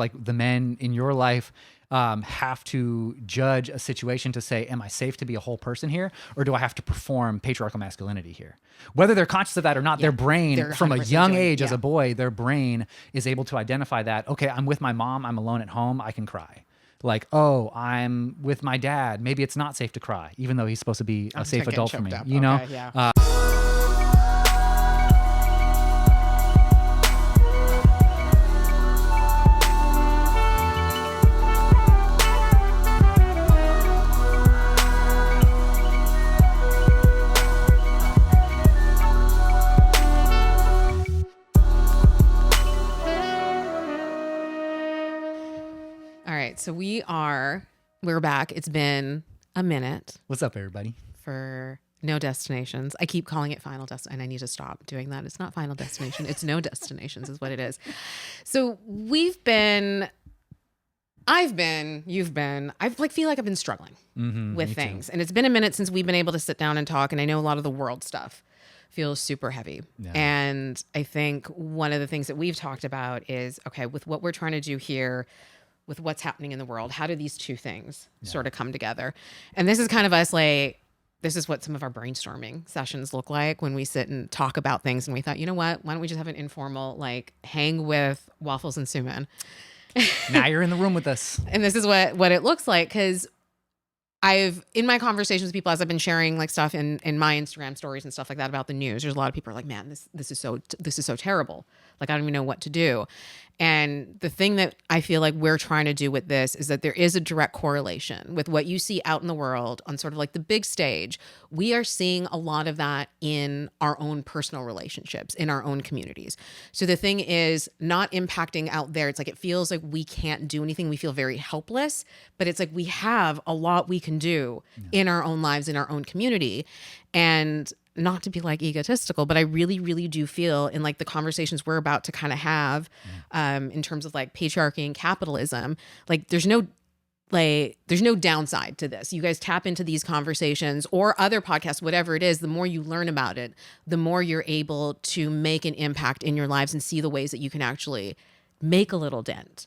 like the men in your life have to judge a situation to say, am I safe to be a whole person here? Or do I have to perform patriarchal masculinity here? Whether they're conscious of that or not, their brain from a young age as a boy, their brain is able to identify that, okay, I'm with my mom, I'm alone at home, I can cry. Like, oh, I'm with my dad. Maybe it's not safe to cry, even though he's supposed to be a safe adult for me, you know? Yeah. So we're back. It's been a minute. What's up, everybody? For No Destinations. I keep calling it Final Destination, and I need to stop doing that. It's not Final Destination. It's No Destinations is what it is. So you've been, I feel like I've been struggling with things. Too. And it's been a minute since we've been able to sit down and talk. And I know a lot of the world stuff feels super heavy. Yeah. And I think one of the things that we've talked about is, okay, with what we're trying to do here, with what's happening in the world, how do these two things sort of come together? And this is kind of us this is what some of our brainstorming sessions look like when we sit and talk about things. And we thought, you know what, why don't we just have an informal, hang with Wffls and Suman. Now you're in the room with us. And this is what it looks like. Cause in my conversations with people, as I've been sharing stuff in my Instagram stories and stuff like that about the news, there's a lot of people are like, man, this is so terrible. I don't even know what to do. And the thing that I feel like we're trying to do with this is that there is a direct correlation with what you see out in the world on sort of the big stage. We are seeing a lot of that in our own personal relationships, in our own communities. So the thing is not impacting out there. It's it feels like we can't do anything. We feel very helpless, but it's we have a lot we can do in our own lives, in our own community. And not to be egotistical, but I really, really do feel in the conversations we're about to kind of have in terms of patriarchy and capitalism, there's no downside to this. You guys tap into these conversations or other podcasts, whatever it is, the more you learn about it, the more you're able to make an impact in your lives and see the ways that you can actually make a little dent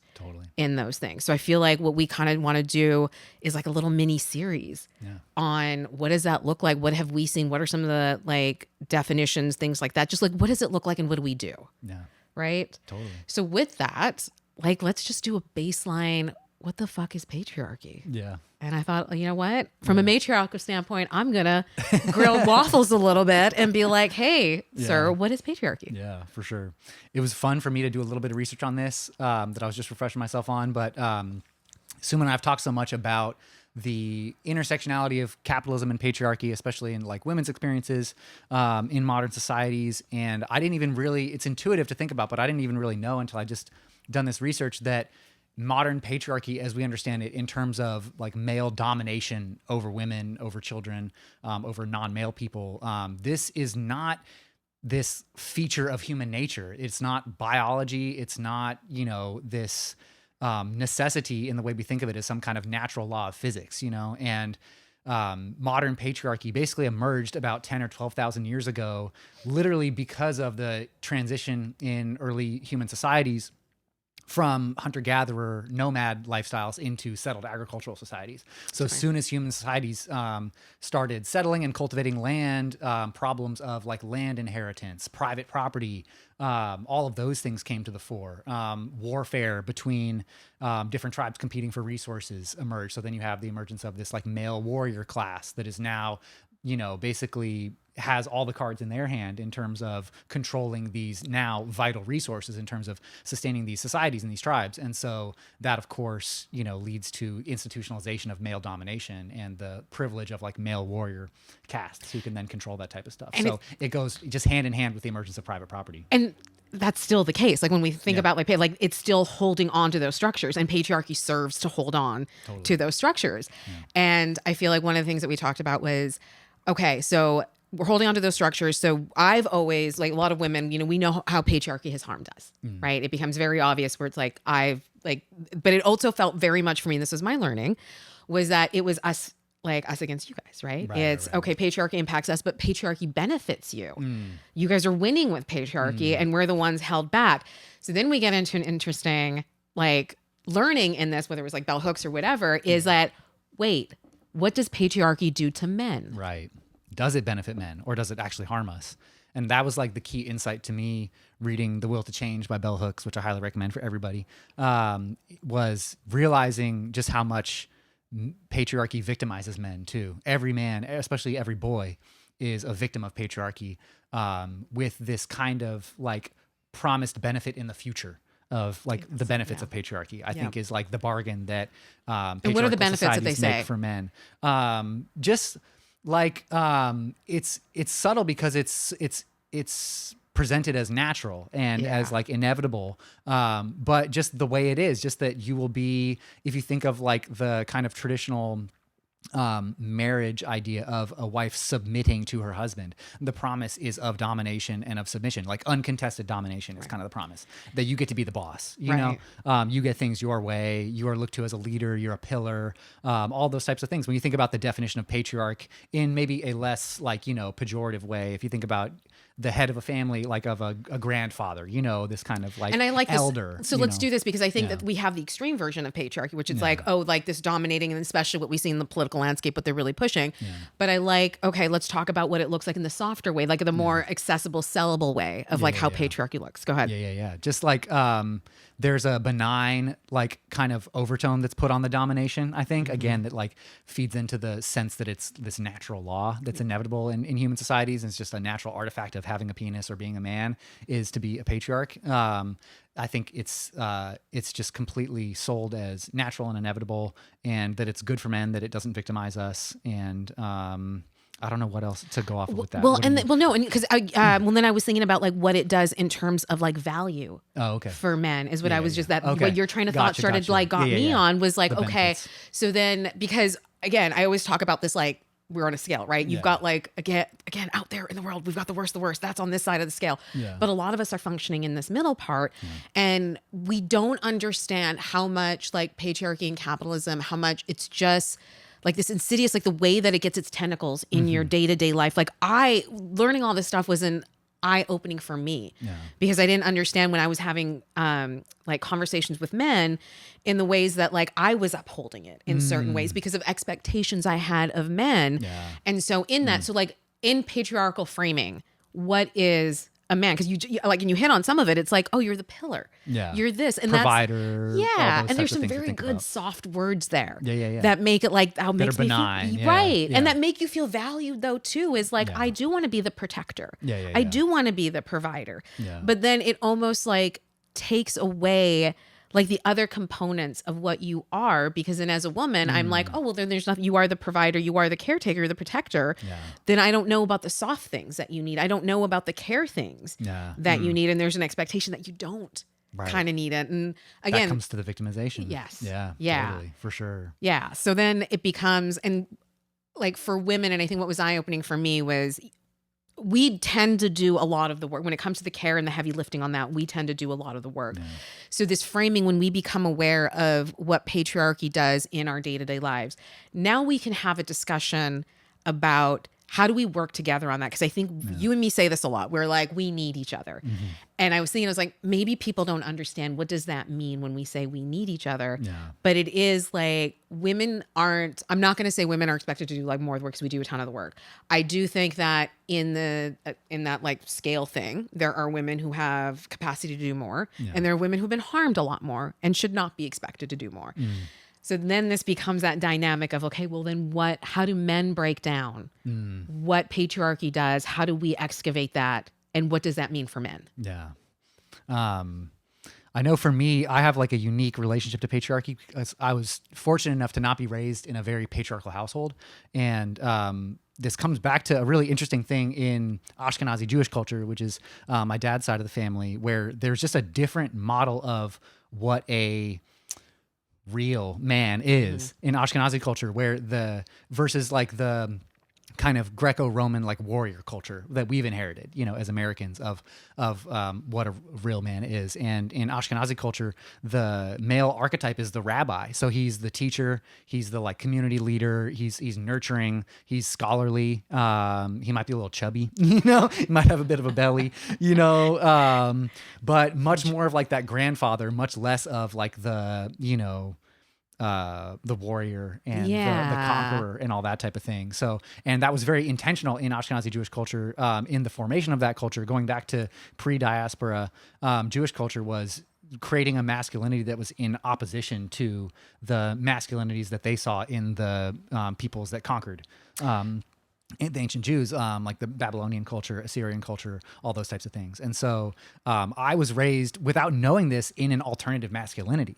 in those things. So I feel like what we kind of want to do is a little mini series on what does that look like? What have we seen? What are some of the definitions, things like that? Just what does it look like and what do we do? Yeah. Right? Totally. So with that, let's just do a baseline. What the fuck is patriarchy? Yeah. And I thought, you know what? From a matriarchal standpoint, I'm going to grill Wffls a little bit and be like, hey, sir, what is patriarchy? Yeah, for sure. It was fun for me to do a little bit of research on this that I was just refreshing myself on. But Suman and I have talked so much about the intersectionality of capitalism and patriarchy, especially in women's experiences in modern societies. And I didn't even really, it's intuitive to think about, but I didn't even really know until I just done this research that modern patriarchy, as we understand it, in terms of male domination over women, over children, over non-male people, this is not this feature of human nature. It's not biology. It's not, this necessity in the way we think of it as some kind of natural law of physics, and modern patriarchy basically emerged about 10 or 12,000 years ago, literally because of the transition in early human societies from hunter-gatherer nomad lifestyles into settled agricultural societies. So as soon as human societies started settling and cultivating land, problems of land inheritance, private property, all of those things came to the fore. Warfare between different tribes competing for resources emerged. So then you have the emergence of this male warrior class that is now, basically has all the cards in their hand in terms of controlling these now vital resources in terms of sustaining these societies and these tribes. And so that, of course, leads to institutionalization of male domination and the privilege of male warrior castes who can then control that type of stuff. And so it goes just hand in hand with the emergence of private property. And that's still the case. When we think about it's still holding on to those structures, and patriarchy serves to hold on to those structures. Yeah. And I feel one of the things that we talked about was, okay, so we're holding on to those structures. So I've always, a lot of women, we know how patriarchy has harmed us, right? It becomes very obvious where it's but it also felt very much for me, and this was my learning, was that it was us, us against you guys, right? It's okay, patriarchy impacts us, but patriarchy benefits you. You guys are winning with patriarchy and we're the ones held back. So then we get into an interesting, learning in this, whether it was like bell hooks or whatever, is that, wait, what does patriarchy do to men? Right. Does it benefit men or does it actually harm us? And that was like the key insight to me reading The Will to Change by Bell Hooks, which I highly recommend for everybody, was realizing just how much patriarchy victimizes men too. Every man, especially every boy, is a victim of patriarchy, with this kind of like promised benefit in the future of like the benefits of patriarchy. I think is like the bargain that and what are the benefits that they say for men? Just like it's subtle because it's presented as natural and as like inevitable, but just the way it is, just that you will be, if you think of like the kind of traditional marriage idea of a wife submitting to her husband, the promise is of domination and of submission, like uncontested domination is kind of the promise that you get to be the boss, you know, you get things your way, you are looked to as a leader, you're a pillar, all those types of things. When you think about the definition of patriarch in maybe a less like, you know, pejorative way, if you think about the head of a family, like of a grandfather, you know, this kind of like, and I like elder. So let's do this because I think that we have the extreme version of patriarchy, which is like, oh, like this dominating, and especially what we see in the political landscape, what they're really pushing. But I like, okay, let's talk about what it looks like in the softer way, like the more accessible, sellable way of like how patriarchy looks. Go ahead. Yeah. Just like there's a benign like kind of overtone that's put on the domination, I think, again, that like feeds into the sense that it's this natural law that's inevitable in human societies, and it's just a natural artifact of having a penis or being a man is to be a patriarch. I think it's just completely sold as natural and inevitable, and that it's good for men, that it doesn't victimize us, and I don't know what else to go off of with that. Well, and because then I was thinking about like what it does in terms of like value. Oh, okay. For men is what I was just that okay. what your train of thought started like got me on was like, the okay, benefits. so then because again, I always talk about this like we're on a scale, right? You've got like again out there in the world, we've got the worst. That's on this side of the scale. Yeah. But a lot of us are functioning in this middle part, and we don't understand how much like patriarchy and capitalism, how much it's just like this insidious, like the way that it gets its tentacles in your day-to-day life. Like learning all this stuff was an eye-opening for me because I didn't understand when I was having like conversations with men in the ways that like I was upholding it in certain ways because of expectations I had of men. Yeah. And so in that, so like in patriarchal framing, what is a man? Because you like, and you hit on some of it. It's like, oh, you're the pillar. Yeah. You're this and provider. And there's some very good soft words there. Yeah. That make it like how makes me benign. feel right, and that make you feel valued though too. Is like I do want to be the protector. I do want to be the provider. But then it almost like takes away like the other components of what you are, because then as a woman, I'm like, oh, well, then there's nothing. You are the provider, you are the caretaker, you're the protector. Then I don't know about the soft things that you need. I don't know about the care things that you need. And there's an expectation that you don't kind of need it. And again, that comes to the victimization. Yes. Yeah. Totally, for sure. Yeah. So then it becomes, and like for women, and I think what was eye-opening for me was we tend to do a lot of the work when it comes to the care and the heavy lifting on that. We tend to do a lot of the work. So this framing, when we become aware of what patriarchy does in our day-to-day lives, now we can have a discussion about how do we work together on that? Because I think you and me say this a lot. We're like, we need each other. And I was thinking, I was like, maybe people don't understand what does that mean when we say we need each other. But it is like women aren't, I'm not going to say women are expected to do like more of the work because we do a ton of the work. I do think that in that like scale thing, there are women who have capacity to do more, and there are women who've been harmed a lot more and should not be expected to do more. So then this becomes that dynamic of, okay, well then how do men break down what patriarchy does? How do we excavate that? And what does that mean for men? Yeah. I know for me, I have like a unique relationship to patriarchy because I was fortunate enough to not be raised in a very patriarchal household. And this comes back to a really interesting thing in Ashkenazi Jewish culture, which is my dad's side of the family, where there's just a different model of what a real man is in Ashkenazi culture, where versus like the kind of Greco-Roman like warrior culture that we've inherited, as Americans of what a real man is. And in Ashkenazi culture, the male archetype is the rabbi. So he's the teacher, he's the like community leader, he's nurturing, he's scholarly. He might be a little chubby, he might have a bit of a belly, but much more of like that grandfather, much less of like the warrior and the conqueror and all that type of thing. So, and that was very intentional in Ashkenazi Jewish culture, in the formation of that culture, going back to pre-diaspora Jewish culture, was creating a masculinity that was in opposition to the masculinities that they saw in the peoples that conquered. The ancient Jews, like the Babylonian culture, Assyrian culture, all those types of things. And so I was raised without knowing this in an alternative masculinity.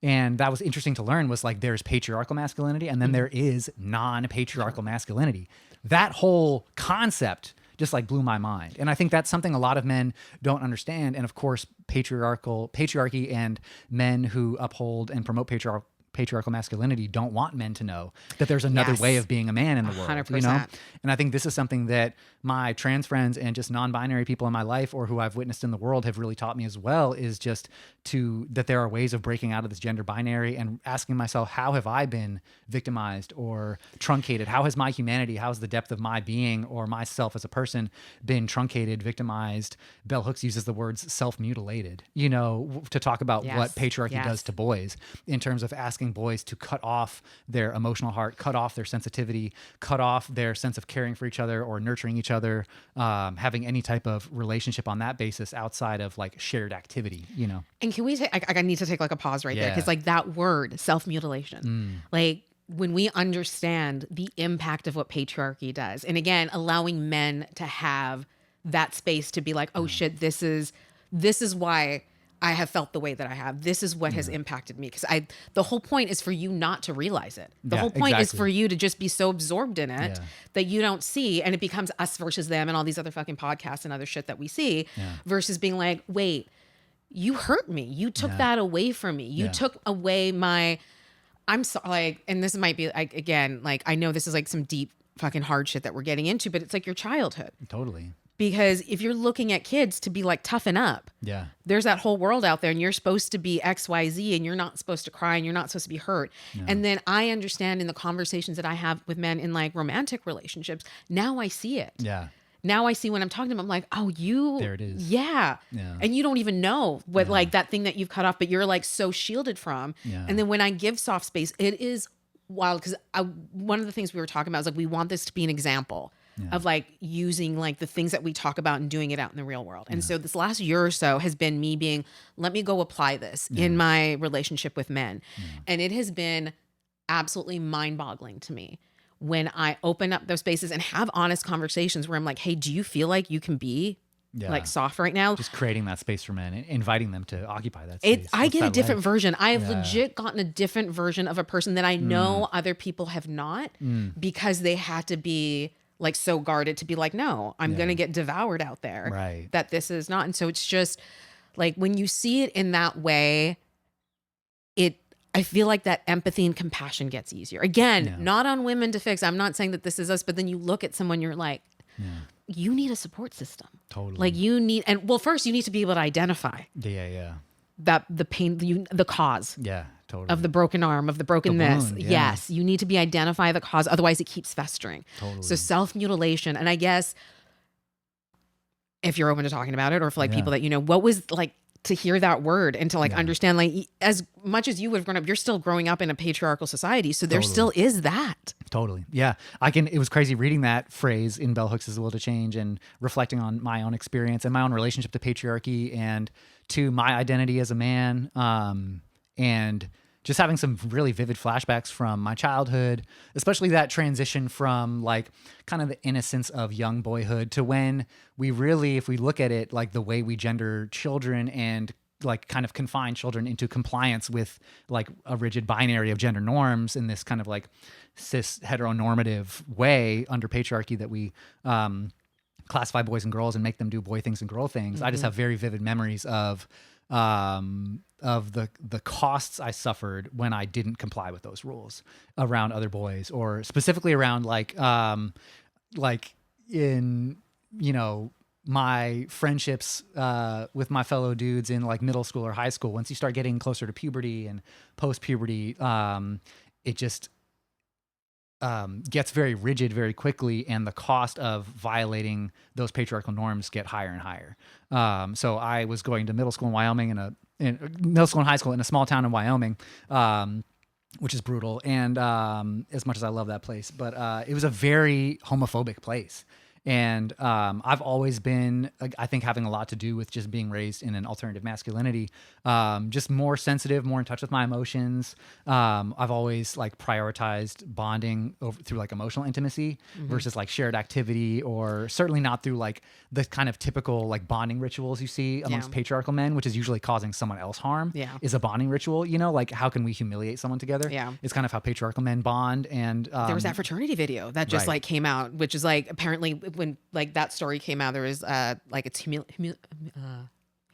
And that was interesting to learn, was like there's patriarchal masculinity and then there is non-patriarchal masculinity. That whole concept just like blew my mind. And I think that's something a lot of men don't understand. And of course, patriarchy and men who uphold and promote patriarchal masculinity don't want men to know that there's another way of being a man in the world, 100%. And I think this is something that my trans friends and just non-binary people in my life, or who I've witnessed in the world, have really taught me as well, is just that there are ways of breaking out of this gender binary and asking myself, how have I been victimized or truncated? How has my humanity, how's the depth of my being or myself as a person been truncated, victimized? Bell Hooks uses the words self-mutilated, to talk about what patriarchy does to boys, in terms of asking boys to cut off their emotional heart, cut off their sensitivity, cut off their sense of caring for each other or nurturing each other, having any type of relationship on that basis outside of like shared activity, And can we take, I need to take like a pause right there. Cause like that word self-mutilation, like when we understand the impact of what patriarchy does, and again, allowing men to have that space to be like, oh shit, this is why I have felt the way that I have. This is what has impacted me. Because the whole point is for you not to realize it. The whole point is for you to just be so absorbed in it that you don't see, and it becomes us versus them and all these other fucking podcasts and other shit that we see, versus being like, wait, you hurt me. You took that away from me. You took away I'm so like, and this might be like, again, like, I know this is like some deep fucking hard shit that we're getting into, but it's like your childhood. Totally. Because if you're looking at kids to be like, toughen up, there's that whole world out there and you're supposed to be XYZ and you're not supposed to cry and you're not supposed to be hurt. And then I understand in the conversations that I have with men in like romantic relationships, now I see it. Now I see when I'm talking to them, I'm like, oh, there it is. Yeah. And you don't even know what like that thing that you've cut off, but you're like so shielded from. And then when I give soft space, it is wild. Cause one of the things we were talking about is like, we want this to be an example of like using like the things that we talk about and doing it out in the real world. And so this last year or so has been me being, let me go apply this in my relationship with men. And it has been absolutely mind-boggling to me when I open up those spaces and have honest conversations where I'm like, hey, do you feel like you can be like soft right now? Just creating that space for men, inviting them to occupy that space. I get a different version. I have legit gotten a different version of a person that I know other people have not, because they had to be like so guarded to be like, no, I'm going to get devoured out there. Right. That this is not. And so it's just like, when you see it in that way, I feel like that empathy and compassion gets easier. Again, not on women to fix. I'm not saying that this is us, but then you look at someone, you're like, you need a support system. Totally. Like you need, and well, first you need to be able to identify that the pain, the cause. Totally. Of the broken arm, of the broken this. Wound, Yes. You need to identify the cause. Otherwise it keeps festering. Totally. So self-mutilation. And I guess if you're open to talking about it, or for like people that, what was like to hear that word and to like understand, like as much as you would have grown up, you're still growing up in a patriarchal society. So there still is that. Totally. Yeah. It was crazy reading that phrase in Bell Hooks' Will to Change and reflecting on my own experience and my own relationship to patriarchy and to my identity as a man. And just having some really vivid flashbacks from my childhood, especially that transition from like kind of the innocence of young boyhood to when we really, if we look at it, like the way we gender children and like kind of confine children into compliance with like a rigid binary of gender norms in this kind of like cis heteronormative way under patriarchy that we classify boys and girls and make them do boy things and girl things. I just have very vivid memories of the costs I suffered when I didn't comply with those rules around other boys, or specifically around like like in, you know, my friendships with my fellow dudes in like middle school or high school, once you start getting closer to puberty and post puberty, it just gets very rigid very quickly, and the cost of violating those patriarchal norms get higher and higher. So I was going to middle school in Wyoming, in middle school and high school in a small town in Wyoming, which is brutal. And as much as I love that place, but it was a very homophobic place. And I've always been, I think, having a lot to do with just being raised in an alternative masculinity, just more sensitive, more in touch with my emotions. I've always like prioritized bonding through like emotional intimacy versus like shared activity, or certainly not through like the kind of typical like bonding rituals you see amongst patriarchal men, which is usually causing someone else harm. Is a bonding ritual, you know, like how can we humiliate someone together? It's kind of how patriarchal men bond. And there was that fraternity video that just like came out, which is like apparently when like that story came out, there was like it's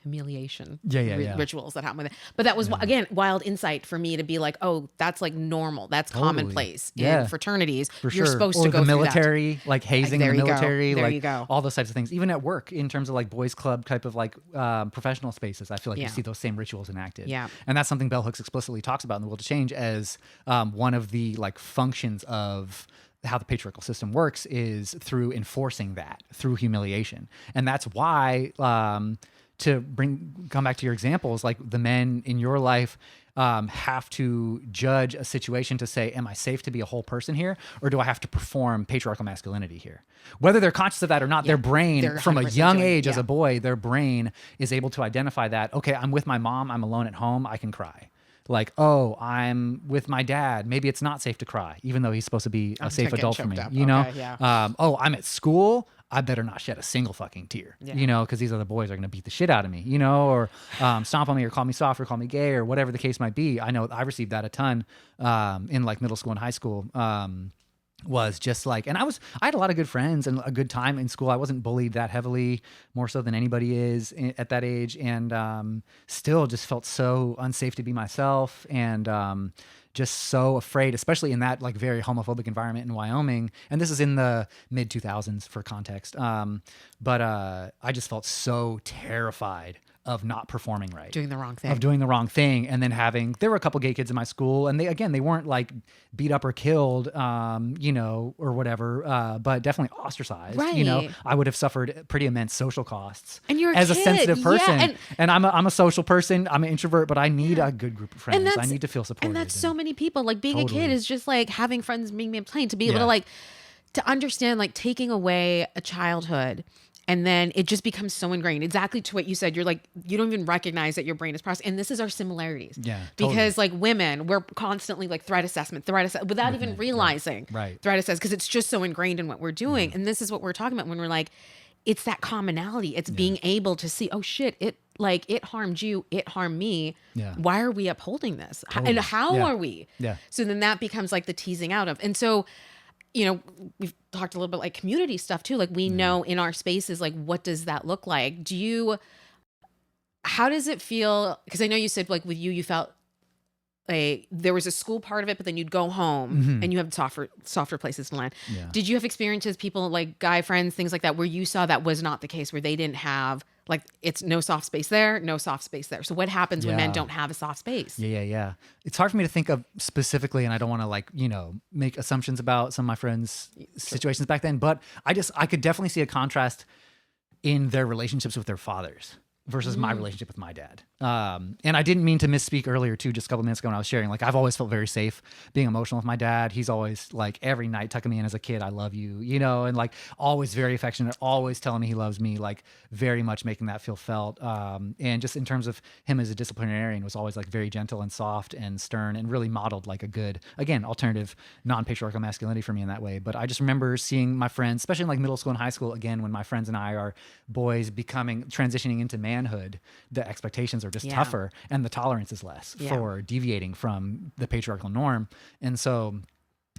humiliation rituals that happen with it. But that was again wild insight for me to be like, oh, that's like normal, that's commonplace in fraternities. You're supposed to go the through military, that. like hazing in the military, there like you go. all those types of things. Even at work, in terms of like boys club type of like professional spaces, I feel like you see those same rituals enacted. And that's something Bell Hooks explicitly talks about in The Will to Change as one of the like functions of how the patriarchal system works is through enforcing that, through humiliation. And that's why, to come back to your examples, like the men in your life have to judge a situation to say, am I safe to be a whole person here? Or do I have to perform patriarchal masculinity here? Whether they're conscious of that or not, their brain from a young age as a boy, their brain is able to identify that, okay, I'm with my mom, I'm alone at home, I can cry. Like, oh, I'm with my dad. Maybe it's not safe to cry, even though he's supposed to be a safe adult for me. You know? Oh, I'm at school. I better not shed a single fucking tear, you know, because these other boys are going to beat the shit out of me, you know, or stomp on me or call me soft or call me gay or whatever the case might be. I know I received that a ton in like middle school and high school. Was just like, and I had a lot of good friends and a good time in school. I wasn't bullied that heavily, more so than anybody is at that age. And still just felt so unsafe to be myself, and just so afraid, especially in that like very homophobic environment in Wyoming. And this is in the mid 2000s for context. But I just felt so terrified of not performing right, doing the wrong thing, and then there were a couple gay kids in my school, and they weren't like beat up or killed, you know, or whatever, but definitely ostracized. Right. You know, I would have suffered pretty immense social costs. And you're as a sensitive person, and I'm a social person. I'm an introvert, but I need a good group of friends. I need to feel supported. And that's so many people. Like being a kid is just like having friends, being plain to be able to like to understand, like taking away a childhood. And then it just becomes so ingrained. Exactly to what you said. You're like, you don't even recognize that your brain is processed. And this is our similarities. Because like women, we're constantly like threat assessment, without even realizing threat assessment, because it's just so ingrained in what we're doing. And this is what we're talking about when we're like, it's that commonality. It's being able to see, oh shit, it harmed you, it harmed me. Why are we upholding this? And how are we? So then that becomes like the teasing out of. And so, you know, we've talked a little bit like community stuff too. Like we know in our spaces, like what does that look like? How does it feel? Because I know you said like with you felt like there was a school part of it, but then you'd go home and you have softer places to land. Did you have experiences, people like guy friends, things like that, where you saw that was not the case, where they didn't have like, it's no soft space there, no soft space there. So what happens when men don't have a soft space? It's hard for me to think of specifically, and I don't want to like, you know, make assumptions about some of my friends' situations back then, but I could definitely see a contrast in their relationships with their fathers versus my relationship with my dad. And I didn't mean to misspeak earlier too, just a couple minutes ago when I was sharing, like I've always felt very safe being emotional with my dad. He's always like every night tucking me in as a kid, I love you, you know, and like always very affectionate, always telling me he loves me, like very much making that feel felt. And just in terms of him as a disciplinarian, was always like very gentle and soft and stern, and really modeled like a good, again, alternative non-patriarchal masculinity for me in that way. But I just remember seeing my friends, especially in like middle school and high school, again, when my friends and I are boys transitioning into manhood, the expectations are just tougher, and the tolerance is less for deviating from the patriarchal norm. And so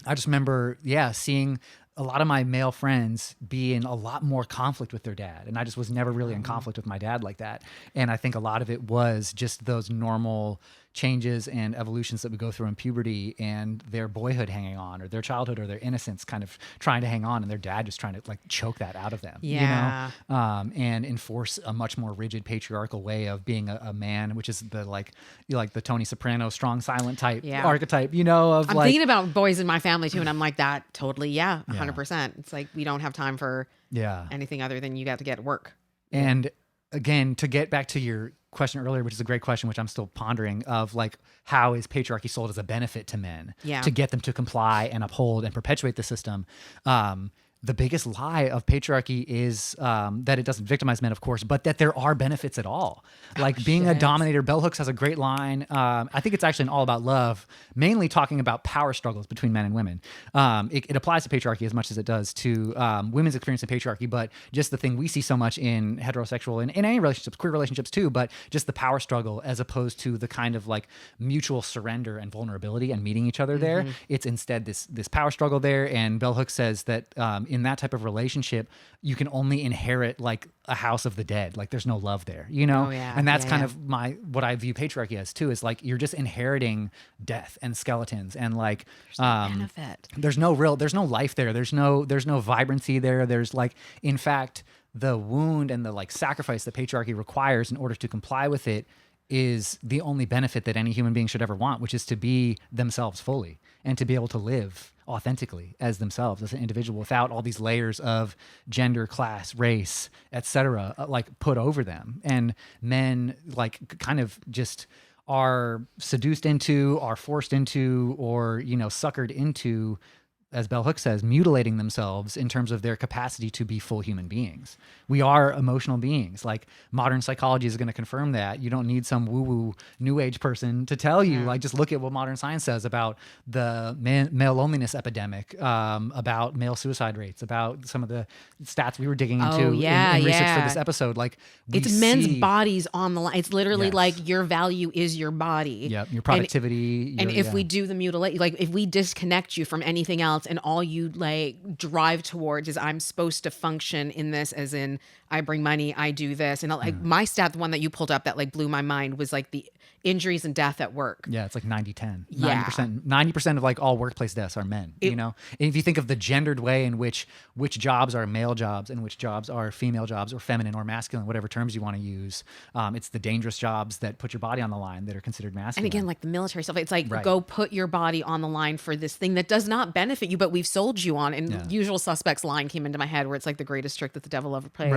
I just remember, seeing a lot of my male friends be in a lot more conflict with their dad. And I just was never really in conflict with my dad like that. And I think a lot of it was just those normal changes and evolutions that we go through in puberty and their boyhood hanging on, or their childhood or their innocence kind of trying to hang on, and their dad just trying to like choke that out of them, Yeah. you know, and enforce a much more rigid patriarchal way of being a man, which is the like the Tony Soprano strong silent type Yeah. archetype, you know, of I'm like, thinking about boys in my family too, and I'm like, that totally, yeah, 100%. It's like we don't have time for yeah. anything other than you got to get work. And again, to get back to your question earlier, which is a great question, which I'm still pondering, of like, how is patriarchy sold as a benefit to men to get them to comply and uphold and perpetuate the system? The biggest lie of patriarchy is that it doesn't victimize men, of course, but that there are benefits at all. Like being a dominator. Bell Hooks has a great line. I think it's actually an All About Love, mainly talking about power struggles between men and women. It applies to patriarchy as much as it does to women's experience in patriarchy, but just the thing we see so much in heterosexual and in any relationships, queer relationships too, but just the power struggle as opposed to the kind of like mutual surrender and vulnerability and meeting each other there. It's instead this power struggle there. And Bell Hooks says that in that type of relationship, you can only inherit like a house of the dead. Like there's no love there, you know? Oh, yeah. And that's Yeah, kind yeah. of what I view patriarchy as too, is like, you're just inheriting death and skeletons and like, Benefit. there's no life there. There's no vibrancy there. There's like, in fact, the wound and the like sacrifice that patriarchy requires in order to comply with it is the only benefit that any human being should ever want, which is to be themselves fully and to be able to live authentically as themselves, as an individual, without all these layers of gender, class, race, etc., like put over them. And men like kind of just are seduced into, are forced into, or, you know, suckered into, as Bell Hooks says, mutilating themselves in terms of their capacity to be full human beings. We are emotional beings. Like modern psychology is going to confirm that. You don't need some woo-woo new age person to tell you. Like just look at what modern science says about the male loneliness epidemic, about male suicide rates, about some of the stats we were digging into in research for this episode. Like it's men's bodies on the line. It's literally Yes. like your value is your body. Yep, your productivity. And if we do the mutilate, like if we disconnect you from anything else and all you like drive towards is I'm supposed to function in this, as in I bring money, I do this. And like my stat, the one that you pulled up that like blew my mind was like the injuries and death at work. Yeah, it's like 90-10. Yeah. 90% of like all workplace deaths are men, you know? And if you think of the gendered way in which jobs are male jobs and which jobs are female jobs or feminine or masculine, whatever terms you want to use, it's the dangerous jobs that put your body on the line that are considered masculine. And again, like the military stuff, it's like go put your body on the line for this thing that does not benefit you, but we've sold you on. And Usual Suspects line came into my head where it's like the greatest trick that the devil ever played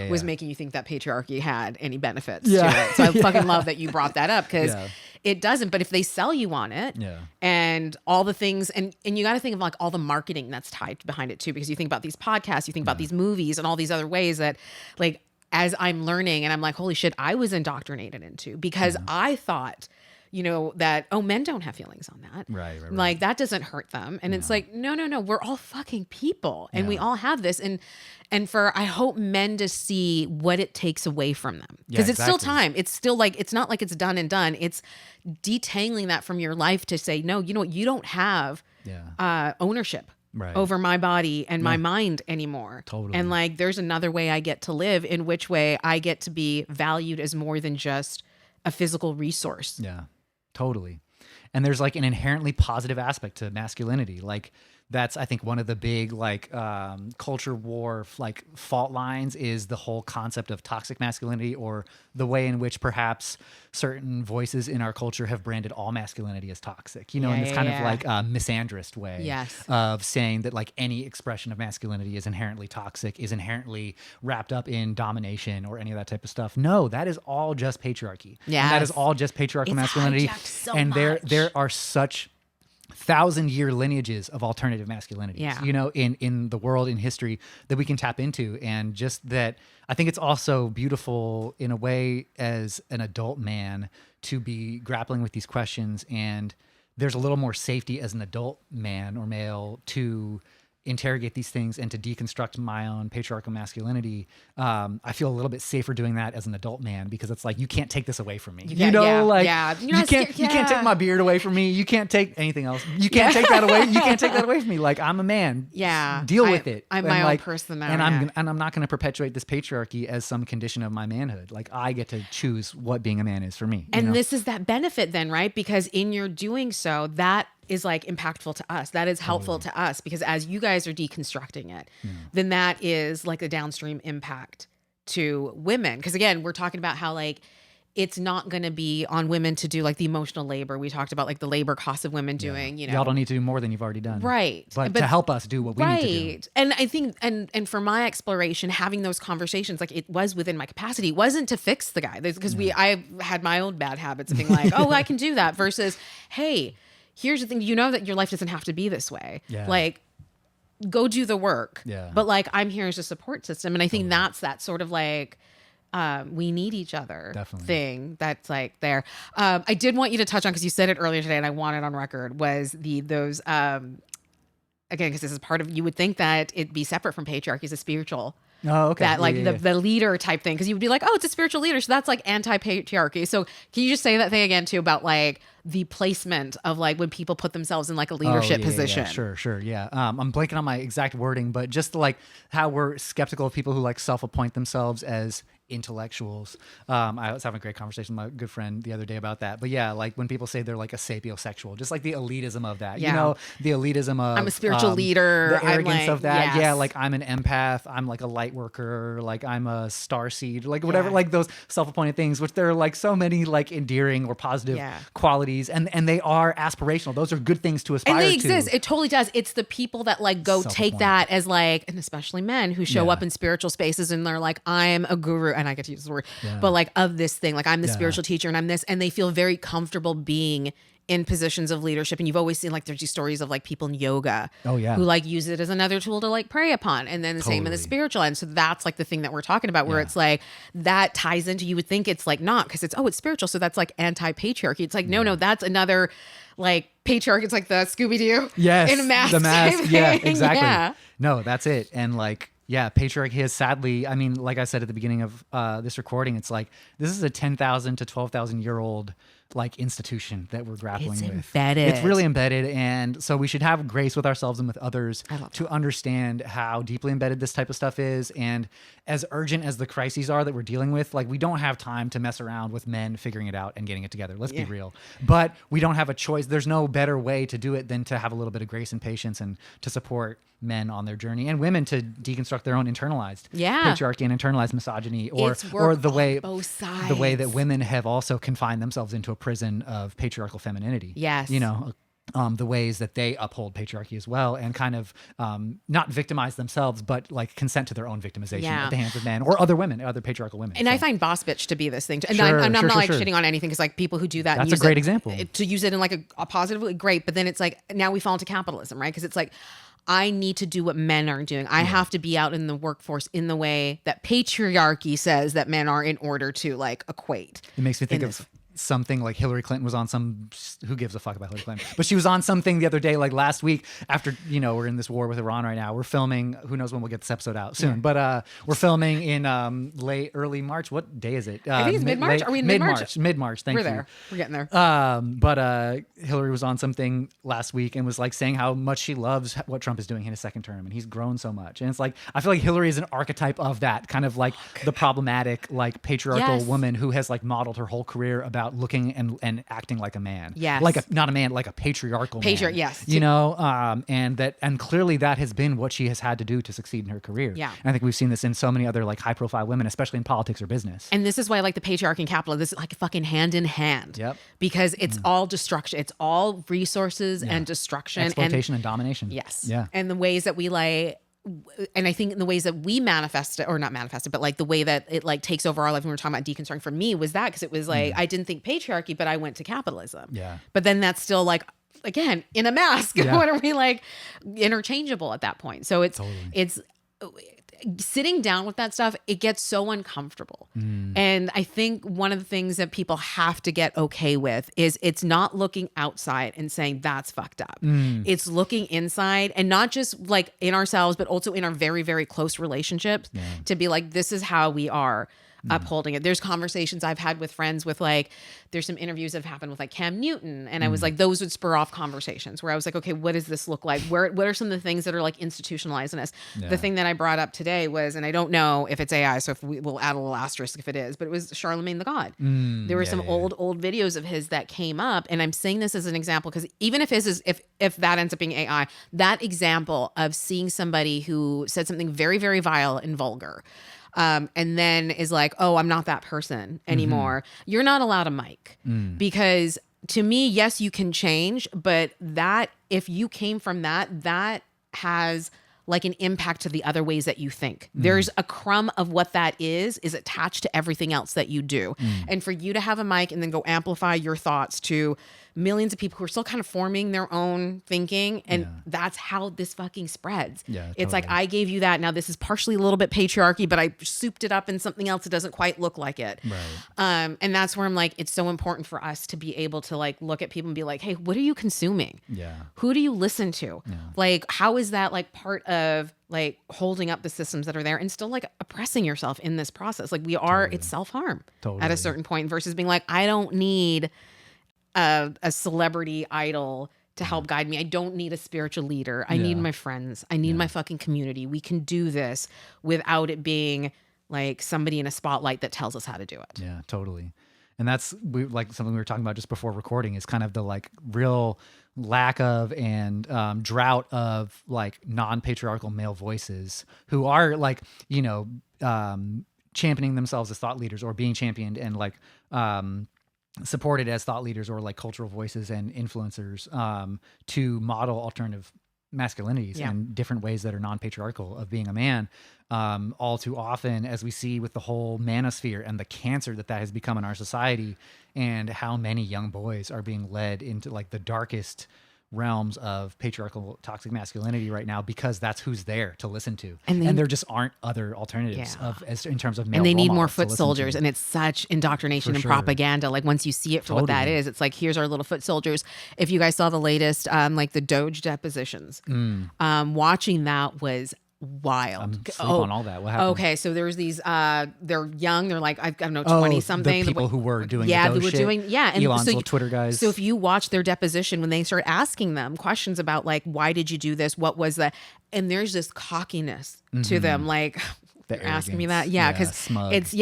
was making you think that patriarchy had any benefits to it. So I fucking love that you brought that up because it doesn't. But if they sell you on it and all the things, and you got to think of like all the marketing that's tied behind it too, because you think about these podcasts, you think about these movies and all these other ways that like, as I'm learning and I'm like, holy shit, I was indoctrinated into because I thought, you know, that, oh, men don't have feelings on that. Right. Like that doesn't hurt them. And it's like, no, we're all fucking people and we all have this. And for, I hope men to see what it takes away from them because it's still time. It's still like, it's not like it's done and done. It's detangling that from your life to say, no, you know what? You don't have ownership over my body and my mind anymore. Totally. And like, there's another way I get to live, in which way I get to be valued as more than just a physical resource. Yeah, totally. And there's like an inherently positive aspect to masculinity. Like that's, I think, one of the big like culture war like fault lines is the whole concept of toxic masculinity, or the way in which perhaps certain voices in our culture have branded all masculinity as toxic, you know, in this kind of like misandrist way of saying that like any expression of masculinity is inherently toxic, is inherently wrapped up in domination or any of that type of stuff. No, that is all just patriarchy. Yeah, that is all just patriarchal masculinity. And there are such 1,000-year lineages of alternative masculinities, you know, in the world, in history, that we can tap into. And just that, I think it's also beautiful in a way as an adult man to be grappling with these questions. And there's a little more safety as an adult man or male to interrogate these things and to deconstruct my own patriarchal masculinity, I feel a little bit safer doing that as an adult man, because it's like, you can't take this away from me. You can't- know, yeah, like yeah. you can't take my beard away from me. You can't take anything else. You can't take that away. You can't take that away from me. Like, I'm a man. Yeah. Deal with it. I'm And my own like, person now. And yeah. I'm not going to perpetuate this patriarchy as some condition of my manhood. Like, I get to choose what being a man is for me. And you know? this is that benefit then, right? Because in your doing so, that is like impactful to us. That is helpful to us, because as you guys are deconstructing it, then that is like a downstream impact to women. Because again, we're talking about how like it's not going to be on women to do like the emotional labor. We talked about like the labor costs of women doing, you know. Y'all don't need to do more than you've already done. Right. But to help us do what we need to do. And I think, and for my exploration, having those conversations, like it was within my capacity. It wasn't to fix the guy, because I had my own bad habits of being like, oh, I can do that, versus, hey, here's the thing, you know that your life doesn't have to be this way. Yeah. Like, go do the work. Yeah. But like, I'm here as a support system. And I think that's that sort of like, we need each other Definitely. thing that's like there. I did want you to touch on, because you said it earlier today and I want it on record, was those again, because this is part of, you would think that it'd be separate from patriarchy, as a spiritual. Oh, okay. That like the leader type thing, because you would be like, oh, it's a spiritual leader, so that's like anti-patriarchy. So can you just say that thing again too, about like the placement of like when people put themselves in like a leadership position? Sure. Yeah. I'm blanking on my exact wording, but just like how we're skeptical of people who like self-appoint themselves as intellectuals. I was having a great conversation with my good friend the other day about that. But yeah, like when people say they're like a sapiosexual, just like the elitism of that, you know, the elitism of I'm a spiritual leader, the arrogance of that. yes. Yeah, like I'm an empath, I'm like a light worker, like I'm a starseed, like whatever, like those self-appointed things, which there are like so many like endearing or positive qualities, and they are aspirational. Those are good things to aspire to. And they exist. It totally does. It's the people that like go take that as like, and especially men who show up in spiritual spaces and they're like, I'm a guru, and I get to use this word, but like of this thing, like I'm the spiritual teacher and I'm this, and they feel very comfortable being in positions of leadership. And you've always seen like, there's these stories of like people in yoga who like use it as another tool to like prey upon, and then the same in the spiritual end. So that's like the thing that we're talking about, where it's like that ties into, you would think it's like not, because it's spiritual, so that's like anti-patriarchy. It's like no, that's another like patriarchy. It's like the Scooby-Doo in a mask, the mask. Yeah, exactly. Yeah. No, that's it. And like, yeah, patriarchy has sadly, I mean, like I said at the beginning of this recording, it's like, this is a 10,000 to 12,000 year old like institution that we're grappling with. Embedded. It's really embedded. And so we should have grace with ourselves and with others to understand how deeply embedded this type of stuff is. And as urgent as the crises are that we're dealing with, like we don't have time to mess around with men figuring it out and getting it together. Let's be real. But we don't have a choice. There's no better way to do it than to have a little bit of grace and patience, and to support men on their journey, and women to deconstruct their own internalized patriarchy and internalized misogyny, or the way that women have also confined themselves into a prison of patriarchal femininity. Yes. You know, the ways that they uphold patriarchy as well, and kind of not victimize themselves, but like consent to their own victimization at the hands of men or other women, other patriarchal women. And I find boss bitch to be this thing. And I'm not like shitting on anything, because like people who do that, that's and use a great example. To use it in like a positively great, but then it's like, now we fall into capitalism, right? Because it's like, I need to do what men are doing. I have to be out in the workforce in the way that patriarchy says that men are, in order to like equate. It makes me think of something like Hillary Clinton was on some, who gives a fuck about Hillary Clinton, but she was on something the other day, like last week, after, you know, we're in this war with Iran right now. We're filming, who knows when we'll get this episode out soon, but we're filming in early March. What day is it? I think it's mid-March. Are we in mid-March? Mid-March. Thank you. We're there. We're getting there. But Hillary was on something last week and was like saying how much she loves what Trump is doing in his second term, and he's grown so much. And it's like, I feel like Hillary is an archetype of that kind of like the problematic, like patriarchal woman who has like modeled her whole career about looking and acting like a man. Yes. Like not a man, like a patriarchal man. Yes. You know, and clearly that has been what she has had to do to succeed in her career. Yeah. And I think we've seen this in so many other like high profile women, especially in politics or business. And this is why I like the patriarchy and capitalism. This is like fucking hand in hand. Yep. Because it's all destruction. It's all resources and destruction. Exploitation and domination. Yes. Yeah. And the ways that we like, and I think in the ways that we manifest it, or not manifest it, but like the way that it like takes over our life, when we were talking about deconstructing, for me was that, because it was like, I didn't think patriarchy, but I went to capitalism. Yeah. But then that's still like, again, in a mask. What are we like, interchangeable at that point? So it's sitting down with that stuff, it gets so uncomfortable. And I think one of the things that people have to get okay with is it's not looking outside and saying that's fucked up. It's looking inside, and not just like in ourselves, but also in our very, very close relationships to be like, this is how we are upholding it. There's conversations I've had with friends with like, there's some interviews that have happened with like Cam Newton. And I was like, those would spur off conversations where I was like, okay, what does this look like? What are some of the things that are like institutionalized in us? The thing that I brought up today was, and I don't know if it's AI, so if we'll add a little asterisk if it is, but it was Charlemagne the God. There were some old videos of his that came up. And I'm saying this as an example, because even if his is, if that ends up being AI, that example of seeing somebody who said something very, very vile and vulgar, and then is like, oh, I'm not that person anymore. You're not allowed a mic because to me, yes, you can change, but that if you came from that, that has like an impact to the other ways that you think. There's a crumb of what that is attached to everything else that you do. And for you to have a mic and then go amplify your thoughts to millions of people who are still kind of forming their own thinking. And that's how this fucking spreads. It's like, I gave you that. Now this is partially a little bit patriarchy, but I souped it up in something else that doesn't quite look like it. And that's where I'm like, it's so important for us to be able to like look at people and be like, hey, what are you consuming? Who do you listen to? Like, how is that like part of like holding up the systems that are there and still like oppressing yourself in this process? Like we are, it's self-harm at a certain point versus being like, I don't need a celebrity idol to help guide me. I don't need a spiritual leader. I need my friends. I need my fucking community. We can do this without it being like somebody in a spotlight that tells us how to do it. Yeah, totally. And that's like something we were talking about just before recording is kind of the like real lack of and drought of like non-patriarchal male voices who are like, you know, championing themselves as thought leaders or being championed and like supported as thought leaders or like cultural voices and influencers to model alternative masculinities and different ways that are non-patriarchal of being a man. All too often, as we see with the whole manosphere and the cancer that has become in our society, and how many young boys are being led into like the darkest realms of patriarchal toxic masculinity right now because that's who's there to listen to, and there just aren't other alternatives in terms of male and they role need more models foot soldiers, and it's such indoctrination and propaganda. Like once you see it for what that is, it's like, here's our little foot soldiers. If you guys saw the latest like the Doge depositions, watching that was wild. Sleep on all that. What happened? Okay, so there's these they're young, they're like, I don't know, 20 something. The people who were doing they the were shit. doing and Elon's so little Twitter guys. So if you watch their deposition, when they start asking them questions about like, why did you do this? What was that? And there's this cockiness to them, like, you're asking me that? Yeah, because it's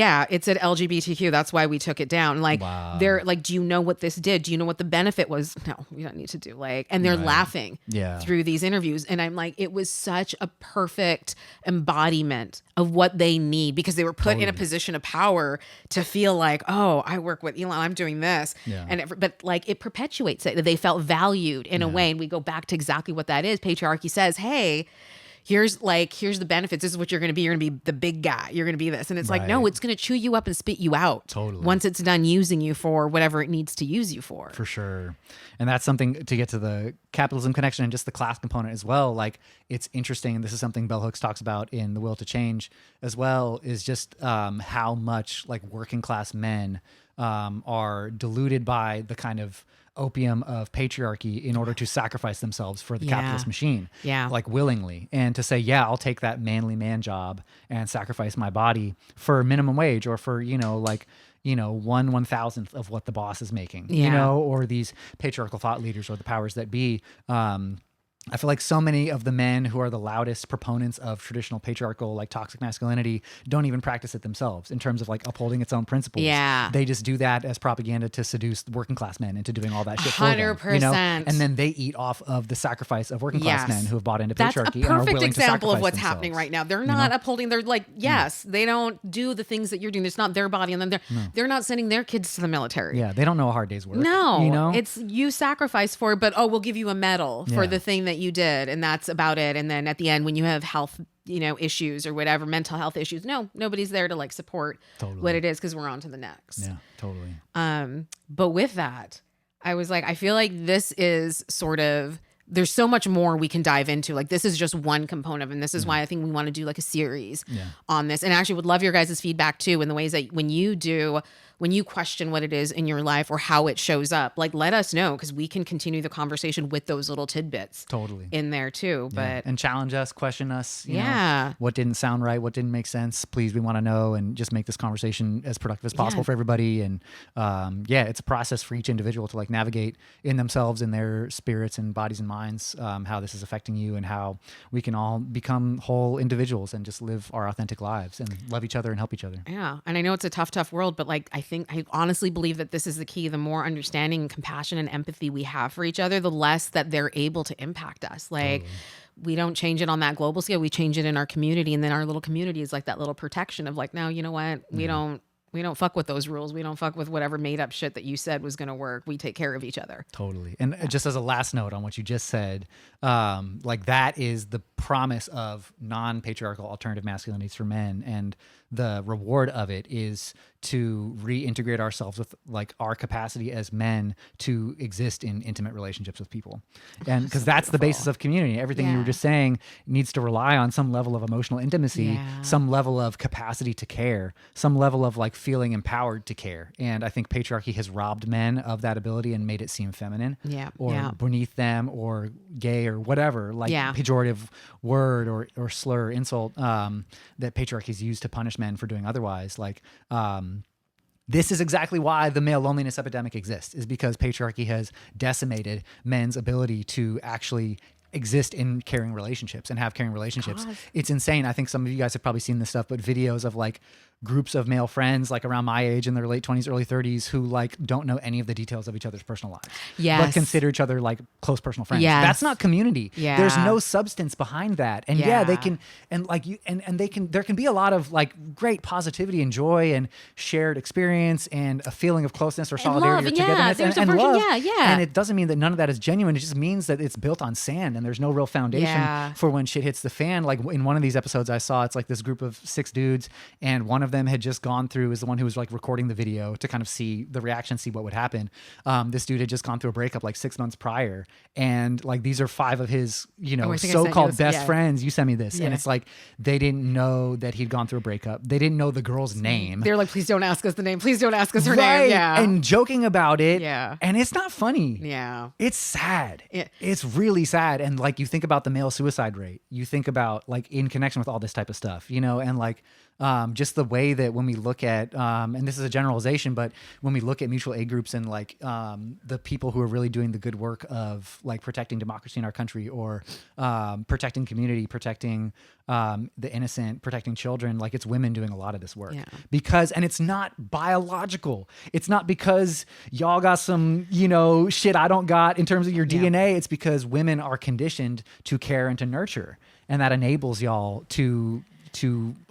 at LGBTQ. That's why we took it down. Like they're like, do you know what this did? Do you know what the benefit was? No, we don't need to do like, and they're laughing through these interviews. And I'm like, it was such a perfect embodiment of what they need because they were put in a position of power to feel like, oh, I work with Elon, I'm doing this. And but like it perpetuates it. They felt valued in a way. And we go back to exactly what that is. Patriarchy says, hey, here's the benefits. This is what you're going to be. You're going to be the big guy. You're going to be this. And it's like, no, it's going to chew you up and spit you out. Once it's done using you for whatever it needs to use you for. For sure. And that's something to get to the capitalism connection and just the class component as well. Like it's interesting. And this is something Bell Hooks talks about in The Will to Change as well, is just how much like working class men are deluded by the kind of opium of patriarchy in order to sacrifice themselves for the capitalist machine, like willingly, and to say, yeah, I'll take that manly man job and sacrifice my body for minimum wage or for, like, 1/1000th of what the boss is making, or these patriarchal thought leaders or the powers that be. I feel like so many of the men who are the loudest proponents of traditional patriarchal, like toxic masculinity, don't even practice it themselves in terms of like upholding its own principles. They just do that as propaganda to seduce working class men into doing all that shit 100%. For them, and then they eat off of the sacrifice of working class men who have bought into patriarchy. That's a perfect example of what's themselves. Happening right now. They're not upholding. They're like, they don't do the things that you're doing. It's not their body, and then they're not sending their kids to the military. Yeah, they don't know a hard day's work. No, it's you sacrifice for it, but we'll give you a medal for the thing that you did, and that's about it. And then at the end, when you have health, issues or whatever, mental health issues, nobody's there to like support what it is, because we're on to the next. Yeah, totally. But with that, I was like, I feel like this is sort of there's so much more we can dive into. Like this is just one component, and this is why I think we want to do like a series on this. And actually would love your guys' feedback too, in the ways that when you question what it is in your life or how it shows up, like let us know, because we can continue the conversation with those little tidbits in there too. But and challenge us, question us, you Yeah. know, what didn't sound right, what didn't make sense. Please, we want to know, and just make this conversation as productive as possible for everybody. And it's a process for each individual to like navigate in themselves, in their spirits and bodies and minds, how this is affecting you, and how we can all become whole individuals and just live our authentic lives and love each other and help each other. Yeah. And I know it's a tough world, but like, I honestly believe that this is the key. The more understanding and compassion and empathy we have for each other, the less that they're able to impact us. Like we don't change it on that global scale. We change it in our community. And then our little community is like that little protection of like, no, you know what? We don't fuck with those rules. We don't fuck with whatever made up shit that you said was going to work. We take care of each other. Totally. And just as a last note on what you just said, like that is the promise of non-patriarchal alternative masculinities for men. And the reward of it is to reintegrate ourselves with like our capacity as men to exist in intimate relationships with people. And because that's the basis of community. Everything you were just saying needs to rely on some level of emotional intimacy, some level of capacity to care, some level of like feeling empowered to care. And I think patriarchy has robbed men of that ability and made it seem feminine or beneath them or gay or whatever, like pejorative word or slur, insult that patriarchy is used to punish men for doing otherwise. Like, this is exactly why the male loneliness epidemic exists, is because patriarchy has decimated men's ability to actually exist in caring relationships and have caring relationships. It's insane. I think some of you guys have probably seen this stuff, but videos of like groups of male friends like around my age in their late 20s, early 30s who like don't know any of the details of each other's personal lives, but consider each other like close personal friends. That's not community. There's no substance behind that. And they can, and like you, and they can, there can be a lot of like great positivity and joy and shared experience and a feeling of closeness or solidarity or togetherness and love. And it doesn't mean that none of that is genuine. It just means that it's built on sand and there's no real foundation for when shit hits the fan. Like in one of these episodes I saw, it's like this group of 6 dudes, and one of them had just gone through, is the one who was like recording the video to kind of see the reaction, see what would happen. This dude had just gone through a breakup like 6 months prior, and like these are 5 of his, you know, so-called best friends. You sent me this, and it's like they didn't know that he'd gone through a breakup. They didn't know the girl's name. They're like, please don't ask us the name. Please don't ask us her name. And joking about it. And it's not funny. It's sad. It's really sad. And like you think about the male suicide rate, you think about like in connection with all this type of stuff, you know, and like just the way that when we look at, and this is a generalization, but when we look at mutual aid groups and like the people who are really doing the good work of like protecting democracy in our country, or protecting community, protecting the innocent, protecting children, like it's women doing a lot of this work. Because, and it's not biological. It's not because y'all got some, you know, shit I don't got in terms of your DNA. It's because women are conditioned to care and to nurture. And that enables y'all to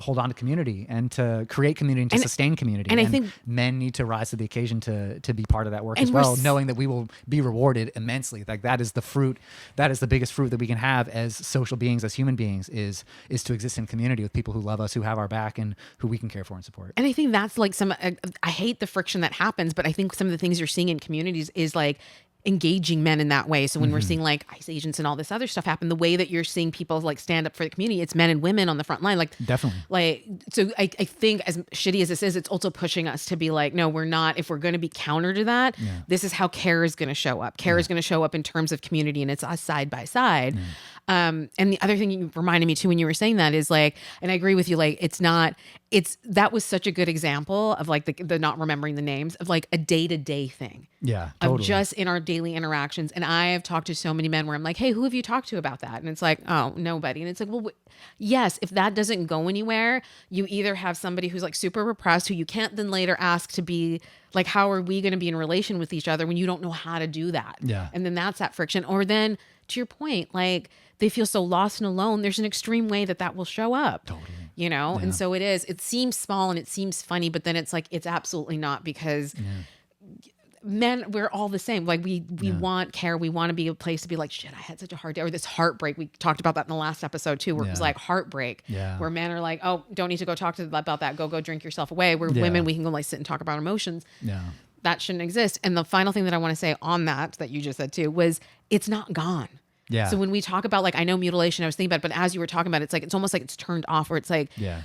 hold on to community and to create community and to sustain community. And I think men need to rise to the occasion to be part of that work as well, knowing that we will be rewarded immensely. Like that is the fruit, that is the biggest fruit that we can have as social beings, as human beings, is to exist in community with people who love us, who have our back, and who we can care for and support. And I think that's like I hate the friction that happens, but I think some of the things you're seeing in communities is like engaging men in that way. So when we're seeing like ICE agents and all this other stuff happen, the way that you're seeing people like stand up for the community, it's men and women on the front line. Like definitely. Like, so I think as shitty as this is, it's also pushing us to be like, no, we're not, if we're going to be counter to that, this is how care is going to show up. Care is going to show up in terms of community, and it's us side by side. And the other thing you reminded me too when you were saying that is like, and I agree with you, like that was such a good example of like the not remembering the names of like a day-to-day thing. Yeah, totally. Of just in our daily interactions. And I have talked to so many men where I'm like, hey, who have you talked to about that? And it's like, oh, nobody. And it's like, well, yes, if that doesn't go anywhere, you either have somebody who's like super repressed, who you can't then later ask to be like, how are we going to be in relation with each other when you don't know how to do that? Yeah. And then that's that friction. Or then to your point, like they feel so lost and alone. There's an extreme way that will show up. Totally. You know? Yeah. And so it seems small and it seems funny, but then it's like, it's absolutely not, because men, we're all the same. Like we want care. We want to be a place to be like, shit, I had such a hard day, or this heartbreak. We talked about that in the last episode too, where it was like heartbreak, where men are like, oh, don't need to go talk to them about that. Go drink yourself away. Where women, we can go like sit and talk about emotions. Yeah. That shouldn't exist. And the final thing that I want to say on that you just said too was, it's not gone. Yeah. So when we talk about like, I know mutilation, I was thinking about it, but as you were talking about it, it's like, it's almost like it's turned off, where it's like, Yeah.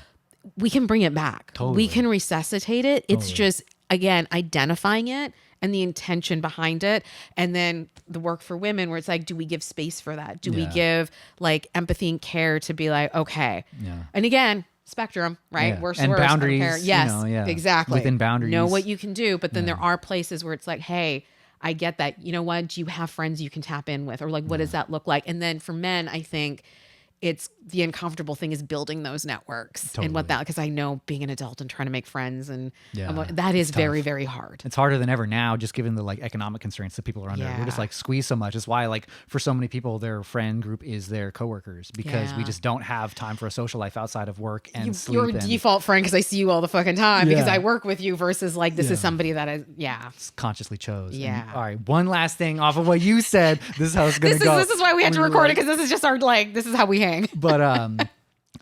we can bring it back. Totally. We can resuscitate it. It's Totally. just, again, identifying it and the intention behind it. And then the work for women, where it's like, do we give space for that? Do we Yeah. give like empathy and care to be like, okay. Yeah. And again, spectrum, right? Yeah. Worse, And worse, I don't boundaries, care. you Yes, know, yeah. exactly. Within boundaries. Know what you can do. But then Yeah. there are places where it's like, hey, I get that. You know what? Do you have friends you can tap in with? Or like, what does that look like? And then for men, I think it's the uncomfortable thing is building those networks and what Totally. that, because I know being an adult and trying to make friends and Yeah, that is it's very, tough. very hard. It's harder than ever now, just given the like economic constraints that people are under. We're just Yeah. like squeezed so much. It's why like for so many people, their friend group is their coworkers, because we Yeah. just don't have time for a social life outside of work and sleep. You're a and default friend because I see you all the fucking time because Yeah. I work with you versus like this Yeah. is somebody that I consciously chose. And, Yeah. all right. One last thing off of what you said. This is how it's going to go. this is why we had to When record we're it, because this is just our like this is how we hang. But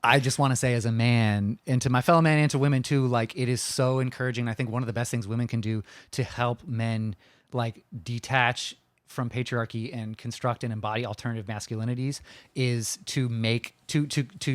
I just want to say, as a man, and to my fellow men and to women too, like it is so encouraging. I think one of the best things women can do to help men like detach from patriarchy and construct and embody alternative masculinities is to make to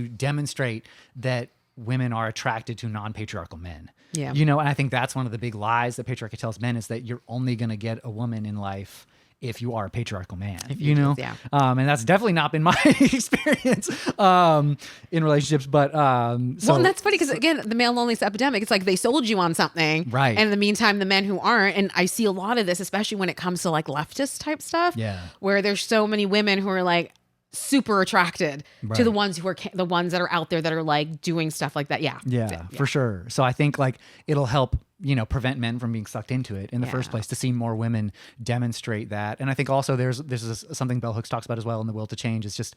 demonstrate that women are attracted to non-patriarchal men. Yeah. You know, and I think that's one of the big lies that patriarchy tells men, is that you're only going to get a woman in life if you are a patriarchal man, you know? yeah. And that's definitely not been my experience in relationships. But so Well, and that's funny because again, the male loneliness epidemic, it's like they sold you on something. Right. And in the meantime, the men who aren't, and I see a lot of this, especially when it comes to like leftist type stuff. Yeah. Where there's so many women who are like super attracted to Right. the ones who are the ones that are out there that are like doing stuff like that. Yeah. Yeah, for sure. So I think like it'll help, you know, prevent men from being sucked into it in the first Yeah. place, to see more women demonstrate that. And I think also this is something Bell Hooks talks about as well in The Will to Change, is just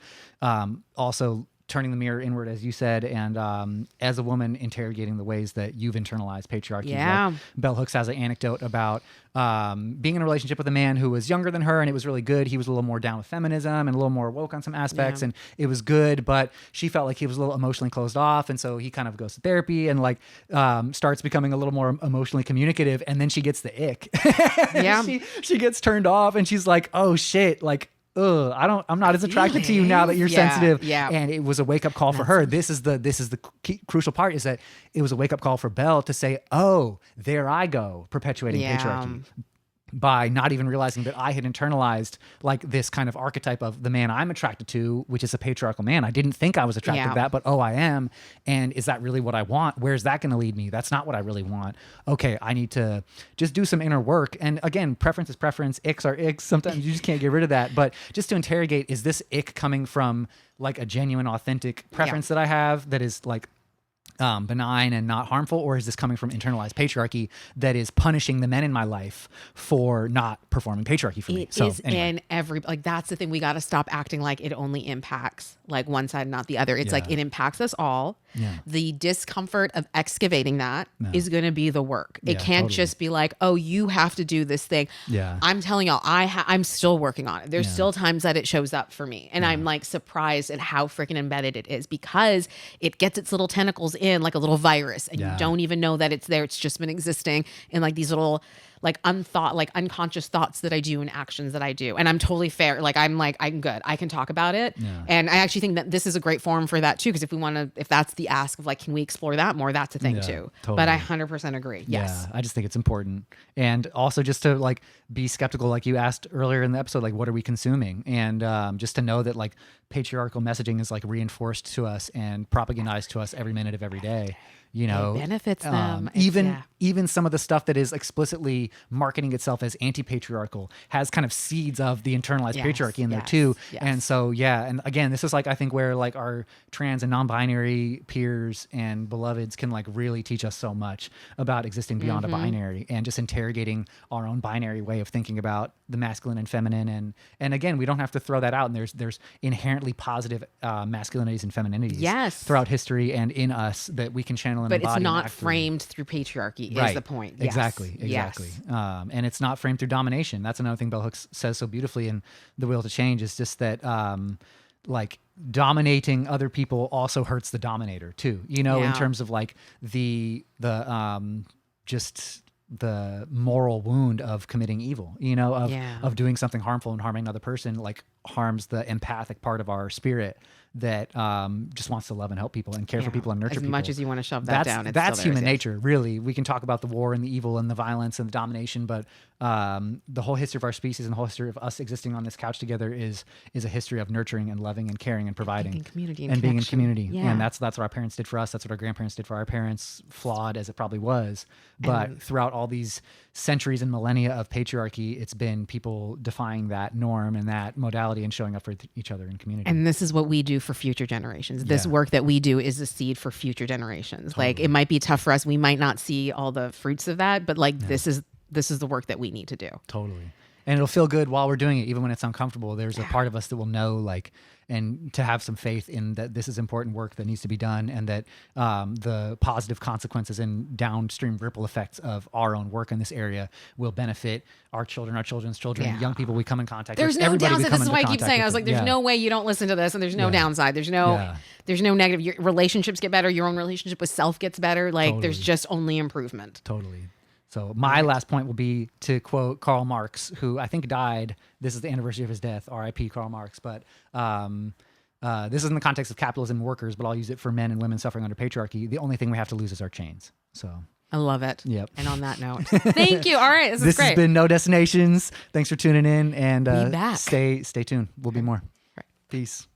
also turning the mirror inward, as you said, and as a woman, interrogating the ways that you've internalized patriarchy. Yeah. Like Bell Hooks has an anecdote about being in a relationship with a man who was younger than her, and it was really good. He was a little more down with feminism and a little more woke on some aspects, Yeah. and it was good, but she felt like he was a little emotionally closed off, and so he kind of goes to therapy and like starts becoming a little more emotionally communicative, and then she gets the ick. Yeah. she gets turned off, and she's like, oh shit, like, I'm not as attracted to you now that you're Yeah, sensitive. yeah. And it was a wake up call for her. This is the crucial part, is that it was a wake up call for Belle to say, oh, there I go, perpetuating Yeah. patriarchy, by not even realizing that I had internalized like this kind of archetype of the man I'm attracted to, which is a patriarchal man. I didn't think I was attracted Yeah. to that, but I am. And is that really what I want? Where's that going to lead me? That's not what I really want. Okay, I need to just do some inner work. And again, preference is preference, icks are icks. Sometimes you just can't get rid of that. But just to interrogate, is this ick coming from like a genuine, authentic preference that I have that is like benign and not harmful, or is this coming from internalized patriarchy that is punishing the men in my life for not performing patriarchy for me? It So is anyway. in every, like, that's the thing. We got to stop acting like it only impacts like one side, not the other. It's like Yeah. it impacts us all. Yeah. The discomfort of excavating that is Yeah. going to be the work. It Yeah, can't totally. just be like, oh, you have to do this thing. Yeah. I'm telling y'all, I'm still working on it. There's Yeah. still times that it shows up for me. And I'm like surprised at how freaking embedded it is, because it gets its little tentacles in like a little virus, and Yeah. you don't even know that it's there. It's just been existing in like these little like unconscious thoughts that I do and actions that I do. And I'm totally fair. Like I'm good. I can talk about it. Yeah. And I actually think that this is a great forum for that too. Because if that's the ask of like, can we explore that more? That's a thing Yeah, too. totally. But I 100% agree. Yes. Yeah, I just think it's important. And also just to like be skeptical, like you asked earlier in the episode, like what are we consuming? And just to know that like patriarchal messaging is like reinforced to us and propagandized to us every minute of every day. You know, benefits them. It's- Even yeah. even some of the stuff that is explicitly marketing itself as anti-patriarchal has kind of seeds of the internalized Yes, patriarchy in there yes, too. yes. And so yeah, and again, this is like I think where like our trans and non-binary peers and beloveds can like really teach us so much about existing beyond Mm-hmm. a binary, and just interrogating our own binary way of thinking about the masculine and feminine. And again, we don't have to throw that out. And there's inherently positive masculinities and femininities Yes. throughout history and in us that we can channel and But it's embody and not act through. framed through patriarchy is the point. Yes. Exactly. Yes. And it's not framed through domination. That's another thing Bell Hooks says so beautifully in The Will to Change, is just that like dominating other people also hurts the dominator too, you know, in Yeah. terms of like the just the moral wound of committing evil, you know, Yeah. of doing something harmful and harming another person, like harms the empathic part of our spirit that just wants to love and help people and care for people and nurture as people. much as you want to shove that down, it's that's still there, human yes. nature, really. We can talk about the war and the evil and the violence and the domination, but the whole history of our species and the whole history of us existing on this couch together is a history of nurturing and loving and caring and providing in community and being in community. Yeah. And that's what our parents did for us. That's what our grandparents did for our parents, flawed as it probably was. But throughout all these centuries and millennia of patriarchy, it's been people defying that norm and that modality and showing up for each other in community. And this is what we do for future generations. This work that we do is a seed for future generations. Totally. Like, it might be tough for us. We might not see all the fruits of that, but like this is the work that we need to do. Totally. And it'll feel good while we're doing it, even when it's uncomfortable. There's a part of us that will know, like, and to have some faith in that this is important work that needs to be done, and that the positive consequences and downstream ripple effects of our own work in this area will benefit our children, our children's children, young people we come in contact There's with. no everybody we downside. come This is into why I keep contact saying, I was with. like, there's no way you don't listen to this, and there's no downside. There's no negative. Your relationships get better. Your own relationship with self gets better. Like, there's just only improvement. Totally. So my last point will be to quote Karl Marx, who I think died. This is the anniversary of his death, R.I.P. Karl Marx. But this is in the context of capitalism and workers, but I'll use it for men and women suffering under patriarchy. The only thing we have to lose is our chains. So I love it. Yep. And on that note, thank you. All right. This is great. Has been No Destinations. Thanks for tuning in, and Be back. stay tuned. We'll be more. Right. Peace.